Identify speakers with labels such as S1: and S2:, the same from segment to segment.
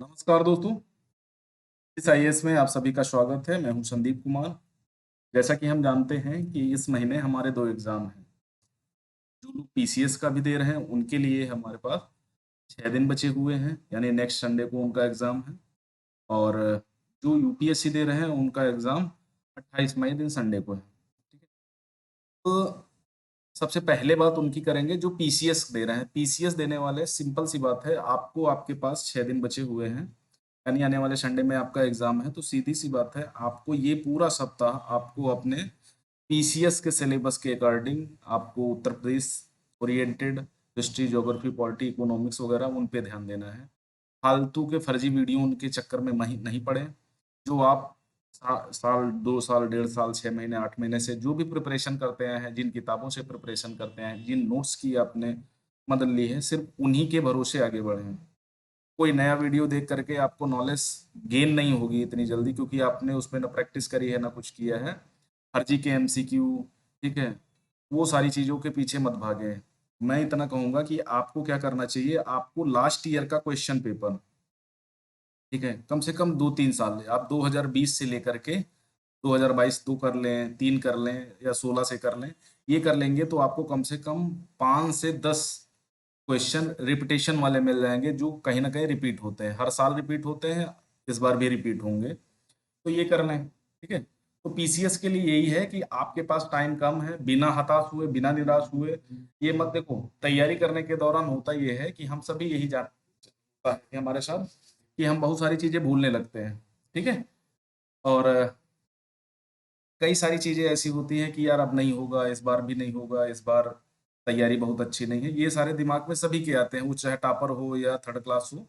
S1: नमस्कार दोस्तों। इस आईएएस में आप सभी का स्वागत है। मैं हूं संदीप कुमार। जैसा कि हम जानते हैं कि इस महीने हमारे दो एग्जाम हैं। जो लोग पीसीएस का भी दे रहे हैं उनके लिए हमारे पास 6 दिन बचे हुए हैं, यानी नेक्स्ट संडे को उनका एग्जाम है। और जो यूपीएससी दे रहे हैं उनका एग्जाम 28 मई दिन संडे को है। ठीक है। तो सबसे पहले बात उनकी करेंगे जो पीसीएस दे रहे हैं। पीसीएस देने वाले, सिंपल सी बात है, आपको आपके पास 6 दिन बचे हुए हैं, यानी आने वाले संडे में आपका एग्जाम है। तो सीधी सी बात है, आपको ये पूरा सप्ताह आपको अपने पीसीएस के सिलेबस के अकॉर्डिंग आपको Uttar Pradesh oriented history, geography, polity, economics वगैरह उन पे ध्यान देना है। फालतू के फर्जी वीडियो उनके चक्कर में नहीं पड़े। जो आप साल 2 साल 1.5 साल 6 महीने 8 महीने से जो भी प्रिपरेशन करते आए हैं, जिन किताबों से प्रिपरेशन करते हैं, जिन नोट्स की आपने मदद ली है, सिर्फ उन्हीं के भरोसे आगे बढ़े हैं। कोई नया वीडियो देख करके आपको नॉलेज गेन नहीं होगी इतनी जल्दी, क्योंकि आपने उसमें ना प्रैक्टिस करी है ना कुछ किया है। फर्जी के एमसीक्यू, ठीक है, वो सारी चीज़ों के पीछे मत भागे। मैं इतना कहूंगा कि आपको क्या करना चाहिए, आपको लास्ट ईयर का क्वेश्चन पेपर, ठीक है, कम से कम 2-3 साल आप 2020 से लेकर के 2022 2 कर लें, 3 कर लें या 16 से कर लें। ये कर लेंगे तो आपको कम से कम 5 से 10 क्वेश्चन रिपीटेशन वाले मिल जाएंगे, जो कहीं ना कहीं रिपीट होते हैं, हर साल रिपीट होते हैं, इस बार भी रिपीट होंगे। तो ये कर लें, ठीक है। तो पीसीएस के लिए यही है कि आपके पास टाइम कम है, बिना हताश हुए, बिना निराश हुए ये मत देखो। तैयारी करने के दौरान होता ये है कि हम सभी यही जानता है कि हमारे साथ कि हम बहुत सारी चीजें भूलने लगते हैं, ठीक है। और कई सारी चीजें ऐसी होती हैं कि यार अब नहीं होगा, इस बार भी नहीं होगा, इस बार तैयारी बहुत अच्छी नहीं है, ये सारे दिमाग में सभी के आते हैं, वो चाहे टॉपर हो या थर्ड क्लास हो।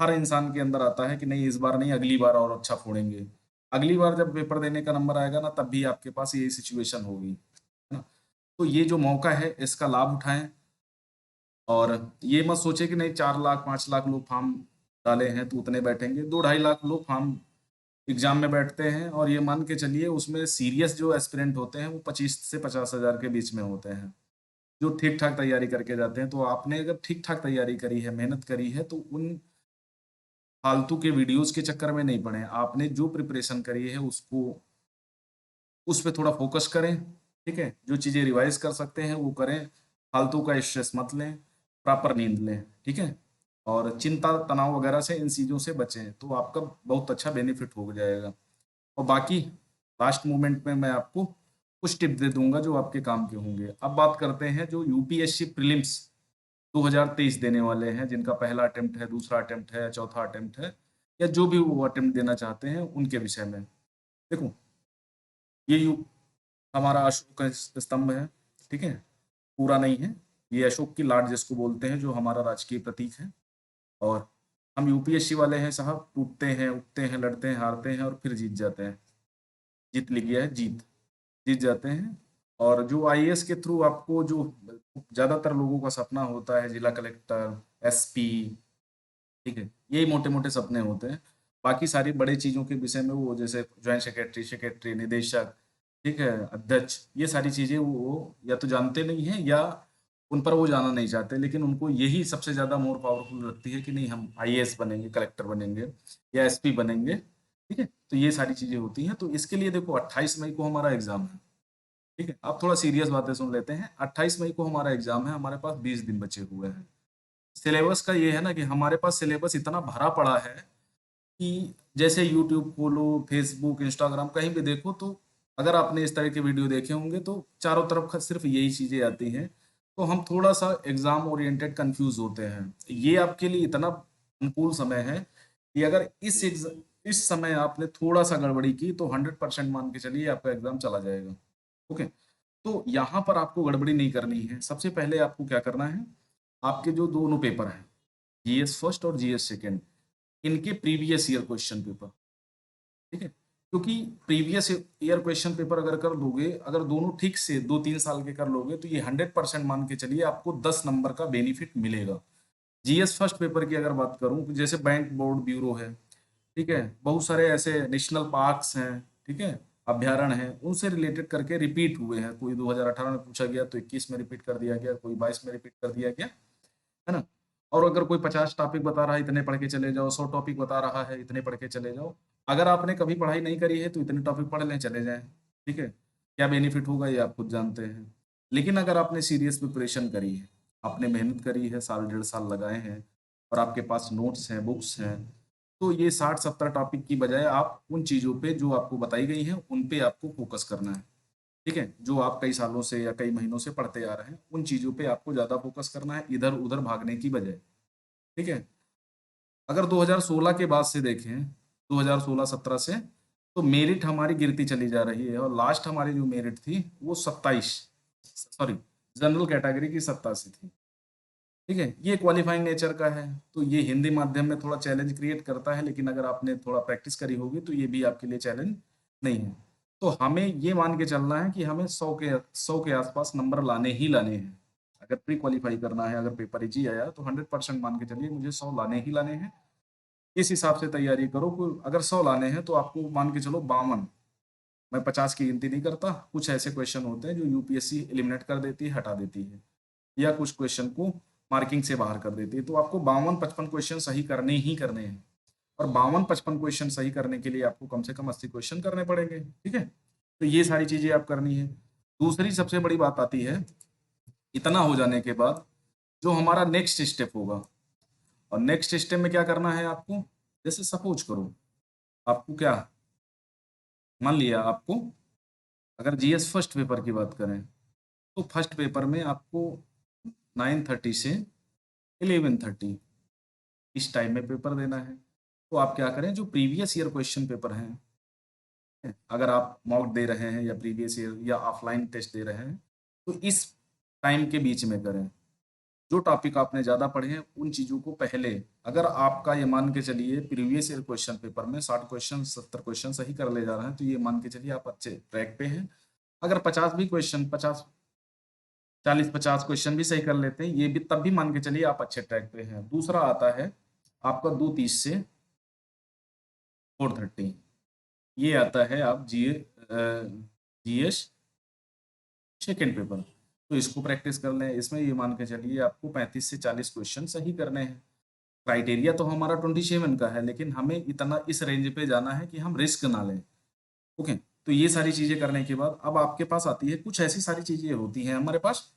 S1: हर इंसान के अंदर आता है कि नहीं, इस बार नहीं, अगली बार और अच्छा फोड़ेंगे। अगली बार जब पेपर देने का नंबर आएगा ना, तब भी आपके पास यही सिचुएशन होगी, है ना। तो ये जो मौका है इसका लाभ उठाएं। और ये मत सोचे कि नहीं 4 लाख 5 लाख लोग फॉर्म डाले हैं तो उतने बैठेंगे। 2-2.5 लाख लोग फॉर्म एग्जाम में बैठते हैं, और ये मान के चलिए उसमें सीरियस जो एस्पिरेंट होते हैं वो 25 से 50 हज़ार के बीच में होते हैं, जो ठीक ठाक तैयारी करके जाते हैं। तो आपने अगर ठीक ठाक तैयारी करी है, मेहनत करी है, तो उन फालतू के वीडियोस के चक्कर में नहीं पड़े। आपने जो प्रिपरेशन करी है उसको, उस पे थोड़ा फोकस करें, ठीक है। जो चीजें रिवाइज कर सकते हैं वो करें, फालतू का स्ट्रेस मत लें, प्रॉपर नींद लें, ठीक है। और चिंता तनाव वगैरह से, इन चीजों से बचें, तो आपका बहुत अच्छा बेनिफिट हो जाएगा। और बाकी लास्ट मोमेंट में मैं आपको कुछ टिप दे दूंगा जो आपके काम के होंगे। अब बात करते हैं जो यूपीएससी प्रीलिम्स 2023 देने वाले हैं, जिनका पहला अटेम्प्ट है, दूसरा अटेम्प्ट है, चौथा अटेम्प्ट है, या जो भी वो अटेम्प्ट देना चाहते हैं उनके विषय में। देखो, ये हमारा अशोक का स्तंभ है, ठीक है, पूरा नहीं है। ये अशोक की लाट जिसको बोलते हैं, जो हमारा राजकीय प्रतीक है। और हम यूपीएससी वाले हैं साहब, टूटते हैं, उठते हैं, लड़ते हैं, हारते हैं और फिर जीत जाते हैं। जीत लिखी है, जीत, जीत जाते हैं। और जो आईएएस के थ्रू आपको जो ज्यादातर लोगों का सपना होता है, जिला कलेक्टर, एसपी, ठीक है, यही मोटे मोटे सपने होते हैं। बाकी सारी बड़े चीजों के विषय में वो जैसे ज्वाइंट सेक्रेटरी, सेक्रेटरी, निदेशक, ठीक है, अध्यक्ष, ये सारी चीजें वो या तो जानते नहीं है, या उन पर वो जाना नहीं चाहते। लेकिन उनको यही सबसे ज्यादा मोर पावरफुल लगती है कि नहीं, हम आईएएस बनेंगे, कलेक्टर बनेंगे या एसपी बनेंगे, ठीक है। तो ये सारी चीजें होती हैं। तो इसके लिए देखो, 28 मई को हमारा एग्जाम है, ठीक है। आप थोड़ा सीरियस बातें सुन लेते हैं। 28 मई को हमारा एग्जाम है, हमारे पास 20 दिन बचे हुए हैं। सिलेबस का ये है ना कि हमारे पास सिलेबस इतना भरा पड़ा है कि जैसे यूट्यूब खोलो, फेसबुक, इंस्टाग्राम, कहीं भी देखो, तो अगर आपने इस तरह के वीडियो देखे होंगे तो चारों तरफ का सिर्फ यही चीजें आती हैं। तो हम थोड़ा सा एग्जाम ओरिएंटेड कंफ्यूज होते हैं। ये आपके लिए इतना अनुकूल समय है कि अगर इस समय आपने थोड़ा सा गड़बड़ी की तो 100% मान के चलिए आपका एग्जाम चला जाएगा। ओके। तो यहाँ पर आपको गड़बड़ी नहीं करनी है। सबसे पहले आपको क्या करना है, आपके जो दोनों पेपर हैं, जीएस फर्स्ट और जीएस सेकेंड, इनके प्रीवियस ईयर क्वेश्चन पेपर, ठीक है। क्योंकि प्रीवियस ईयर क्वेश्चन पेपर अगर कर लोगे, अगर दोनों ठीक से 2-3 साल के कर लोगे, तो ये 100% मान के चलिए आपको 10 नंबर का बेनिफिट मिलेगा। जीएस फर्स्ट पेपर की अगर बात करूं, जैसे बैंक बोर्ड ब्यूरो है, ठीक है, बहुत सारे ऐसे नेशनल पार्क्स हैं, ठीक है, अभ्यारण्य हैं, उनसे रिलेटेड करके रिपीट हुए हैं। कोई 2018 में पूछा गया तो 21 में रिपीट कर दिया गया, कोई 22 में रिपीट कर दिया गया, है ना। और अगर कोई 50 टॉपिक बता रहा है इतने पढ़ के चले जाओ, 100 टॉपिक बता रहा है इतने पढ़ के चले जाओ। अगर आपने कभी पढ़ाई नहीं करी है तो इतने टॉपिक पढ़ लें, चले जाएं। ठीक है, क्या बेनिफिट होगा ये आप खुद जानते हैं। लेकिन अगर आपने सीरियस प्रिपरेशन करी है, आपने मेहनत करी है, साल 1.5 साल लगाए हैं और आपके पास नोट्स हैं, बुक्स हैं, तो ये 60-70 टॉपिक की बजाय आप उन चीज़ों पे जो आपको बताई गई हैं उन पे आपको फोकस करना है। ठीक है, जो आप कई सालों से या कई महीनों से पढ़ते आ रहे हैं उन चीज़ों पे आपको ज़्यादा फोकस करना है, इधर उधर भागने की बजाय। ठीक है, अगर 2016 के बाद से देखें, 2016-17 से, तो मेरिट हमारी गिरती चली जा रही है और लास्ट हमारी जो मेरिट थी वो 27, सॉरी, जनरल कैटेगरी की 87 थी। ठीक है, ये क्वालिफाइंग नेचर का है, तो ये हिंदी माध्यम में थोड़ा चैलेंज क्रिएट करता है, लेकिन अगर आपने थोड़ा प्रैक्टिस करी होगी तो ये भी आपके लिए चैलेंज नहीं है। तो हमें ये मान के चलना है कि हमें 100 के आसपास नंबर लाने ही लाने हैं। अगर प्री क्वालिफाई करना है, अगर पेपर इजी आया तो 100% मान के चलिए मुझे 100 लाने ही लाने हैं। इस हिसाब से तैयारी करो। अगर 100 लाने हैं तो आपको मान के चलो 52, मैं 50 की गिनती नहीं करता। कुछ ऐसे क्वेश्चन होते हैं जो यूपीएससी एलिमिनेट कर देती है, हटा देती है, या कुछ क्वेश्चन को मार्किंग से बाहर कर देती है। तो आपको 52-55 क्वेश्चन सही करने ही करने हैं, और 52-55 क्वेश्चन सही करने के लिए आपको कम से कम 80 क्वेश्चन करने पड़ेंगे। ठीक है, तो ये सारी चीजें आप करनी है। दूसरी सबसे बड़ी बात आती है, इतना हो जाने के बाद जो हमारा नेक्स्ट स्टेप होगा, और नेक्स्ट स्टेप में क्या करना है आपको। जैसे सपोज करो, आपको क्या, मान लिया आपको, अगर जीएस फर्स्ट पेपर की बात करें तो फर्स्ट पेपर में आपको 9:30 से 11:30 इस टाइम में पेपर देना है। तो आप क्या करें, जो प्रीवियस ईयर क्वेश्चन पेपर हैं, अगर आप मॉक दे रहे हैं या प्रीवियस ईयर या ऑफलाइन टेस्ट दे रहे हैं, तो इस टाइम के बीच में करें। जो टॉपिक आपने ज़्यादा पढ़े हैं उन चीज़ों को पहले, अगर आपका ये मान के चलिए प्रीवियस ईयर क्वेश्चन पेपर में 60 क्वेश्चन 70 क्वेश्चन सही कर ले जा रहे हैं, तो ये मान के चलिए आप अच्छे ट्रैक पे हैं। अगर 50 भी क्वेश्चन 40-50 क्वेश्चन भी सही कर लेते हैं, ये भी तब भी मान के चलिए आप अच्छे ट्रैक पे हैं। दूसरा आता है आपका 2:30 से 4:30, ये आता है आप जीएस सेकेंड पेपर। तो इसको प्रैक्टिस कर लें। इसमें ये मान के चलिए आपको 35 से 40 क्वेश्चन सही करने हैं। क्राइटेरिया तो हमारा 27 का है, लेकिन हमें इतना इस रेंज पे जाना है कि हम रिस्क ना लें। ओके, तो ये सारी चीजें करने के बाद अब आपके पास आती है, कुछ ऐसी सारी चीजें होती हैं हमारे पास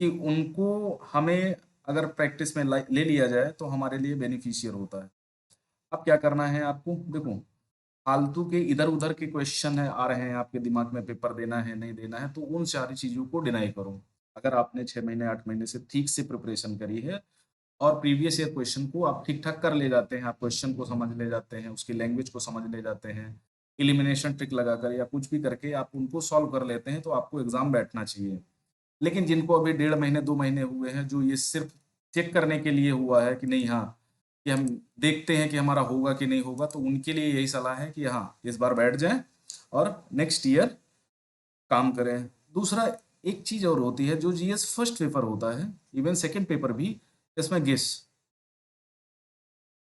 S1: कि उनको हमें अगर प्रैक्टिस में ले लिया जाए तो हमारे लिए बेनिफिशियल होता है। अब क्या करना है आपको, देखो, फालतू के इधर उधर के क्वेश्चन है आ रहे हैं आपके दिमाग में, पेपर देना है नहीं देना है, तो उन सारी चीजों को डिनाई करो। अगर आपने 6 महीने 8 महीने से ठीक से प्रिपरेशन करी है और प्रीवियस ईयर क्वेश्चन को आप ठीक ठाक कर ले जाते हैं, आप क्वेश्चन को समझ ले जाते हैं, उसकी लैंग्वेज को समझ ले जाते हैं, एलिमिनेशन ट्रिक लगाकर या कुछ भी करके आप उनको सॉल्व कर लेते हैं, तो आपको एग्जाम बैठना चाहिए। लेकिन जिनको अभी 1.5 महीने 2 महीने हुए हैं, जो ये सिर्फ चेक करने के लिए हुआ है कि नहीं, हाँ, कि हम देखते हैं कि हमारा होगा कि नहीं होगा, तो उनके लिए यही सलाह है कि हाँ, इस बार बैठ जाएं और नेक्स्ट ईयर काम करें। दूसरा, एक चीज और होती है, जो जीएस फर्स्ट पेपर होता है, इवन सेकंड पेपर भी, इसमें गेस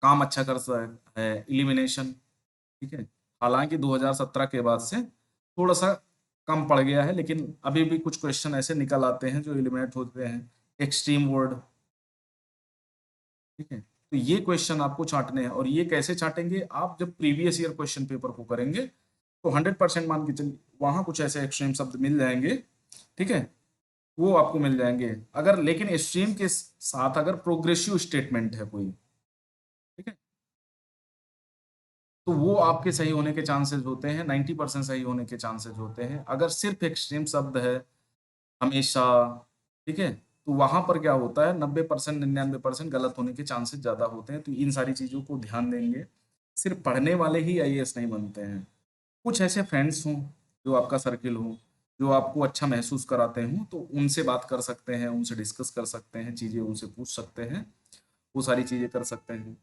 S1: काम अच्छा कर सकता है, इलिमिनेशन। ठीक है, हालांकि 2017 के बाद से थोड़ा सा कम पड़ गया है, लेकिन अभी भी कुछ क्वेश्चन ऐसे निकल आते हैं जो एलिमिनेट होते हैं। एक्सट्रीम वर्ड, ठीक है, तो ये क्वेश्चन आपको छांटने हैं। और ये कैसे छांटेंगे, आप जब प्रीवियस ईयर क्वेश्चन पेपर को करेंगे तो 100% मान के चलिए वहां कुछ ऐसे एक्सट्रीम शब्द मिल जाएंगे। ठीक है, वो आपको मिल जाएंगे, अगर लेकिन एक्सट्रीम के साथ अगर प्रोग्रेसिव स्टेटमेंट है कोई, ठीक है, तो वो आपके सही होने के चांसेस होते हैं, 90% सही होने के चांसेस होते हैं। अगर सिर्फ एक्सट्रीम शब्द है हमेशा, ठीक है, तो वहां पर क्या होता है, 90% 99% गलत होने के चांसेस ज्यादा होते हैं। तो इन सारी चीजों को ध्यान देंगे। सिर्फ पढ़ने वाले ही आईएएस नहीं बनते हैं। कुछ ऐसे फ्रेंड्स हों, जो आपका सर्किल हो, जो आपको अच्छा महसूस कराते हों, तो उनसे बात कर सकते हैं, उनसे डिस्कस कर सकते हैं, चीजें उनसे पूछ सकते हैं, वो सारी चीजें कर सकते हैं,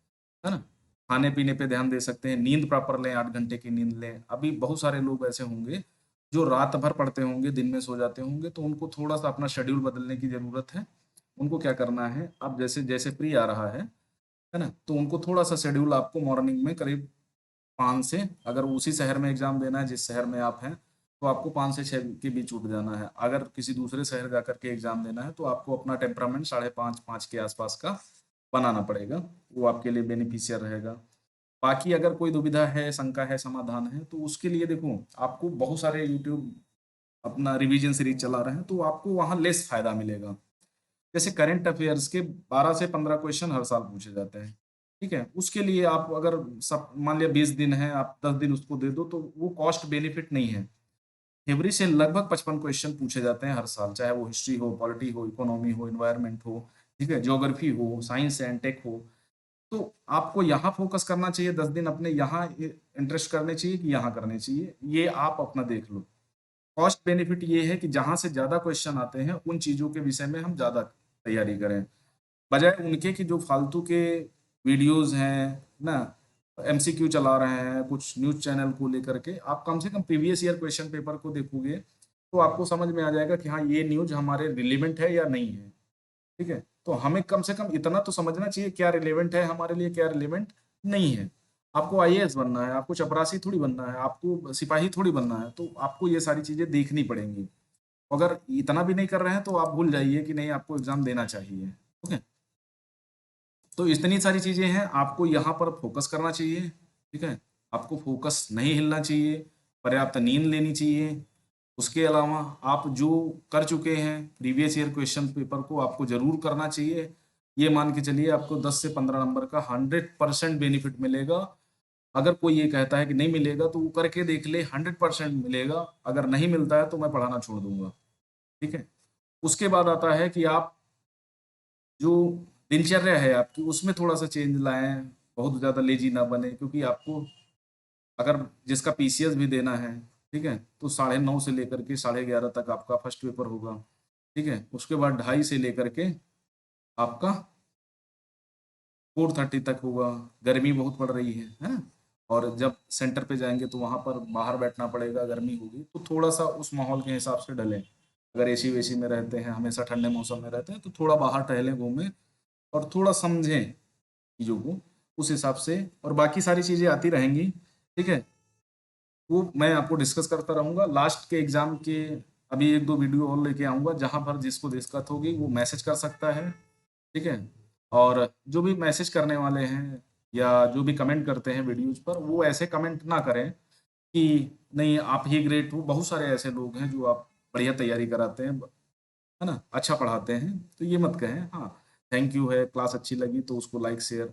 S1: है ना। खाने पीने पे ध्यान दे सकते हैं, नींद प्रॉपर लें, 8 घंटे की नींद लें। अभी बहुत सारे लोग ऐसे होंगे जो रात भर पढ़ते होंगे, दिन में सो जाते होंगे, तो उनको थोड़ा सा अपना शेड्यूल बदलने की जरूरत है। उनको क्या करना है, अब जैसे जैसे प्री आ रहा है ना, तो उनको थोड़ा सा शेड्यूल आपको मॉर्निंग में करीब 5 से, अगर उसी शहर में एग्जाम देना है जिस शहर में आप हैं, तो आपको 5 से 6 के बीच उठ जाना है। अगर किसी दूसरे शहर जा करके एग्जाम देना है तो आपको अपना टेम्परामेंट 5:30 5 के आसपास का बनाना पड़ेगा, वो आपके लिए बेनिफिशियल रहेगा। बाकी अगर कोई दुविधा है, शंका है, समाधान है, तो उसके लिए देखो आपको बहुत सारे यूट्यूब अपना रिवीजन सीरीज चला रहे हैं, तो आपको वहाँ लेस फायदा मिलेगा। जैसे करंट अफेयर्स के 12 से 15 क्वेश्चन हर साल पूछे जाते हैं, ठीक है? उसके लिए आप अगर सब मान लिया 20 दिन है, आप 10 दिन उसको दे दो, तो वो कॉस्ट बेनिफिट नहीं है। एवरी से लगभग 55 क्वेश्चन पूछे जाते हैं हर साल, चाहे वो हिस्ट्री हो, पॉलिटी हो, इकोनॉमी हो, एनवायरनमेंट हो, ठीक है, ज्योग्राफी हो, साइंस एंड टेक हो। तो आपको यहाँ फोकस करना चाहिए, 10 दिन अपने यहाँ इंटरेस्ट करने चाहिए कि यहाँ करने चाहिए, ये आप अपना देख लो। कॉस्ट बेनिफिट ये है कि जहाँ से ज़्यादा क्वेश्चन आते हैं उन चीज़ों के विषय में हम ज़्यादा तैयारी करें, बजाय उनके कि जो फालतू के वीडियोस हैं ना, एमसीक्यू चला रहे हैं कुछ न्यूज़ चैनल को लेकर के। आप कम से कम प्रीवियस ईयर क्वेश्चन पेपर को देखोगे तो आपको समझ में आ जाएगा कि हाँ, ये न्यूज़ हमारे रिलेवेंट है या नहीं है, ठीक है? तो हमें कम से कम इतना तो समझना चाहिए क्या रिलेवेंट है हमारे लिए, क्या रिलेवेंट नहीं है। आपको आईएएस बनना है, आपको चपरासी थोड़ी बनना है, आपको सिपाही थोड़ी बनना है, तो आपको ये सारी चीज़ें देखनी पड़ेंगी। अगर इतना भी नहीं कर रहे हैं तो आप भूल जाइए कि नहीं, आपको एग्ज़ाम देना चाहिए, ओके? तो इतनी सारी चीज़ें हैं, आपको यहाँ पर फ़ोकस करना चाहिए, ठीक है? आपको फ़ोकस नहीं हिलना चाहिए, पर्याप्त नींद लेनी चाहिए। उसके अलावा आप जो कर चुके हैं प्रीवियस ईयर क्वेश्चन पेपर को आपको ज़रूर करना चाहिए। ये मान के चलिए आपको 10 से 15 नंबर का 100% बेनिफिट मिलेगा। अगर कोई ये कहता है कि नहीं मिलेगा तो वो करके देख ले, 100% मिलेगा। अगर नहीं मिलता है तो मैं पढ़ाना छोड़ दूँगा, ठीक है? उसके बाद आता है कि आप जो दिनचर्या है आपकी उसमें थोड़ा-सा चेंज लाएँ, बहुत ज़्यादा लेज़ी ना बने, क्योंकि आपको अगर जिसका पीसीएस भी देना है, ठीक है? तो 9:30 से लेकर के 11:30 तक आपका फर्स्ट पेपर होगा, ठीक है? उसके बाद 2:30 से लेकर के आपका 4:30 तक होगा। गर्मी बहुत पड़ रही है ना? और जब सेंटर पे जाएँगे तो वहाँ पर बाहर बैठना पड़ेगा, गर्मी होगी, तो थोड़ा-सा उस माहौल के हिसाब से ढलें। अगर एसी-वेसी में रहते हैं, हमेशा ठंडे मौसम में रहते हैं, तो थोड़ा बाहर टहलें, घूमें और थोड़ा समझें चीज़ों को उस हिसाब से, और बाकी सारी चीज़ें आती रहेंगी, ठीक है? वो मैं आपको डिस्कस करता रहूँगा। लास्ट के एग्ज़ाम के अभी 1-2 वीडियो और लेके आऊँगा, जहाँ पर जिसको दिक्कत होगी वो मैसेज कर सकता है, ठीक है? और जो भी मैसेज करने वाले हैं या जो भी कमेंट करते हैं वीडियोज़ पर, वो ऐसे कमेंट ना करें कि नहीं आप ही ग्रेट हो। बहुत सारे ऐसे लोग हैं जो आप बढ़िया तैयारी कराते हैं, है ना? अच्छा पढ़ाते हैं, तो ये मत कहें। हाँ, थैंक यू है, क्लास अच्छी लगी तो उसको लाइक शेयर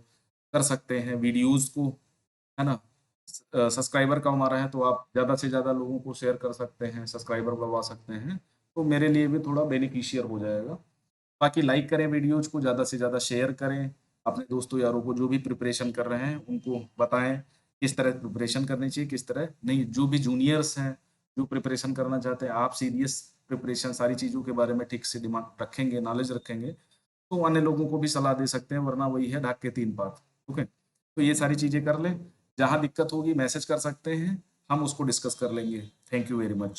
S1: कर सकते हैं, वीडियोज़ को, है ना? सब्सक्राइबर कम आ रहे हैं तो आप ज़्यादा से ज़्यादा लोगों को शेयर कर सकते हैं, सब्सक्राइबर बढ़वा सकते हैं, तो मेरे लिए भी थोड़ा बेनिफिशियल हो जाएगा। बाकी लाइक करें वीडियोज़ को, ज़्यादा से ज़्यादा शेयर करें, अपने दोस्तों यारों को जो भी प्रिपरेशन कर रहे हैं उनको बताएँ, किस तरह प्रिपरेशन करनी चाहिए, किस तरह नहीं। जो भी जूनियर्स हैं, जो प्रिपरेशन करना चाहते हैं, आप सीरियस प्रिपरेशन सारी चीज़ों के बारे में ठीक से दिमाग रखेंगे, नॉलेज रखेंगे, तो अन्य लोगों को भी सलाह दे सकते हैं, वरना वही है ढाक के 3 पात, ओके? तो ये सारी चीज़ें कर लें, जहाँ दिक्कत होगी मैसेज कर सकते हैं, हम उसको डिस्कस कर लेंगे। Thank you very much.